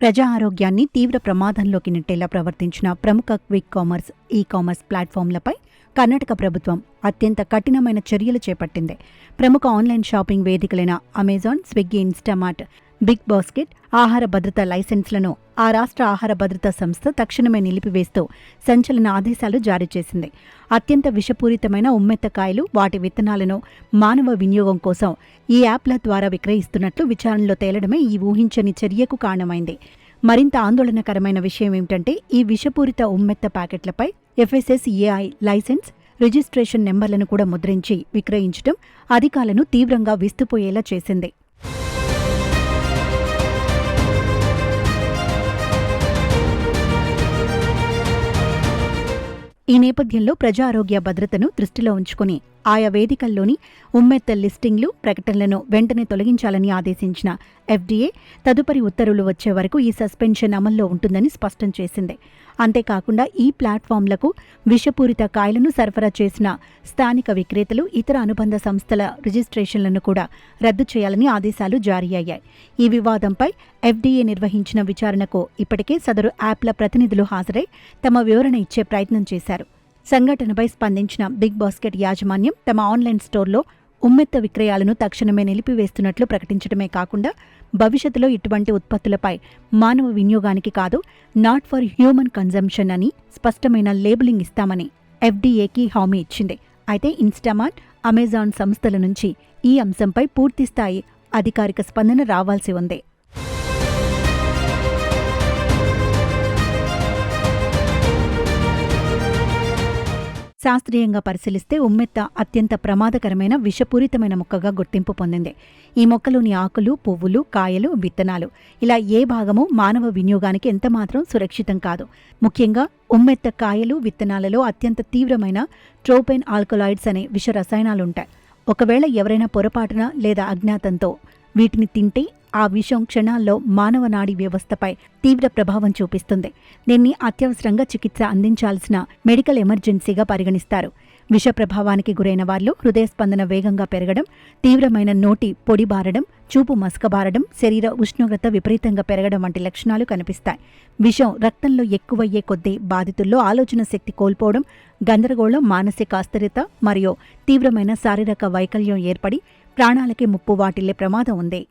ప్రజా ఆరోగ్యాన్ని తీవ్ర ప్రమాదంలోకి నెట్టేలా ప్రవర్తించిన ప్రముఖ క్విక్ ఈ కామర్స్ ప్లాట్ఫామ్లపై కర్ణాటక ప్రభుత్వం అత్యంత కఠినమైన చర్యలు చేపట్టింది. ప్రముఖ ఆన్లైన్ షాపింగ్ వేదికలైన Amazon, Swiggy, Instamart, big basket ఆహార భద్రత లైసెన్స్లను ఆ రాష్ట్ర ఆహార భద్రతా సంస్థ తక్షణమే నిలిపివేస్తూ సంచలన ఆదేశాలు జారీ చేసింది. అత్యంత విషపూరితమైన ఉమ్మెత్తకాయలు, వాటి విత్తనాలను మానవ వినియోగం కోసం ఈ యాప్ల ద్వారా విక్రయిస్తున్నట్లు విచారణలో తేలడమే ఈ ఊహించని చర్యకు కారణమైంది. మరింత ఆందోళనకరమైన విషయం ఏమిటంటే, ఈ విషపూరిత ఉమ్మెత్త ప్యాకెట్లపై FSSAI లైసెన్స్, రిజిస్ట్రేషన్ నెంబర్లను కూడా ముద్రించి విక్రయించడం అధికారులను తీవ్రంగా విస్తుపోయేలా చేసింది. ఈ నేపథ్యంలో ప్రజా ఆరోగ్య భద్రతను దృష్టిలో ఉంచుకుని ఆయా వేదికల్లోని ఉమ్మెత్త లిస్టింగ్లు, ప్రకటనలను వెంటనే తొలగించాలని ఆదేశించిన FDA తదుపరి ఉత్తర్వులు వచ్చే వరకు ఈ సస్పెన్షన్ అమల్లో ఉంటుందని స్పష్టం చేసింది. అంతేకాకుండా ఈ ప్లాట్ఫామ్లకు విషపూరిత కాయలను సరఫరా చేసిన స్థానిక విక్రేతలు, ఇతర అనుబంధ సంస్థల రిజిస్ట్రేషన్లను కూడా రద్దు చేయాలని ఆదేశాలు జారీ అయ్యాయి. ఈ వివాదంపై FDA నిర్వహించిన విచారణకు ఇప్పటికే సదరు యాప్ల ప్రతినిధులు హాజరై తమ వివరణ ఇచ్చే ప్రయత్నం చేశారు. సంఘటనపై స్పందించిన బిగ్ బాస్కెట్ యాజమాన్యం తమ ఆన్లైన్ స్టోర్లో ఉమ్మెత్త విక్రయాలను తక్షణమే నిలిపివేస్తున్నట్లు ప్రకటించడమే కాకుండా భవిష్యత్తులో ఇటువంటి ఉత్పత్తులపై మానవ వినియోగానికి కాదు, నాట్ ఫర్ హ్యూమన్ కన్జంప్షన్ అని స్పష్టమైన లేబులింగ్ ఇస్తామని FDAకి హామీ ఇచ్చింది. అయితే ఇన్స్టామార్ట్, అమెజాన్ సంస్థల నుంచి ఈ అంశంపై పూర్తిస్థాయి అధికారిక స్పందన రావాల్సి ఉంది. శాస్త్రీయంగా పరిశీలిస్తే ఉమ్మెత్త అత్యంత ప్రమాదకరమైన విషపూరితమైన మొక్కగా గుర్తింపు పొందింది. ఈ మొక్కలోని ఆకులు, పువ్వులు, కాయలు, విత్తనాలు ఇలా ఏ భాగము మానవ వినియోగానికి ఎంతమాత్రం సురక్షితం కాదు. ముఖ్యంగా ఉమ్మెత్త కాయలు, విత్తనాలలో అత్యంత తీవ్రమైన ట్రోపెన్ ఆల్కలాయిడ్స్ అనే విష రసాయనాలుంటాయి. ఒకవేళ ఎవరైనా పొరపాటున లేదా అజ్ఞాతంతో వీటిని తింటే ఆ విషం క్షణాల్లో మానవ నాడీ వ్యవస్థపై తీవ్ర ప్రభావం చూపిస్తుంది. దీన్ని అత్యవసరంగా చికిత్స అందించాల్సిన మెడికల్ ఎమర్జెన్సీగా పరిగణిస్తారు. విష ప్రభావానికి గురైన వారిలో హృదయ స్పందన వేగంగా పెరగడం, తీవ్రమైన నోటి పొడి బారడం, చూపు మసకబారడం, శరీర ఉష్ణోగ్రత విపరీతంగా పెరగడం వంటి లక్షణాలు కనిపిస్తాయి. విషం రక్తంలో ఎక్కువయ్యే కొద్దీ బాధితుల్లో ఆలోచన శక్తి కోల్పోవడం, గందరగోళం, మానసిక అస్థిరత మరియు తీవ్రమైన శారీరక వైకల్యం ఏర్పడి ప్రాణాలకే ముప్పు వాటిల్లే ప్రమాదం ఉంది.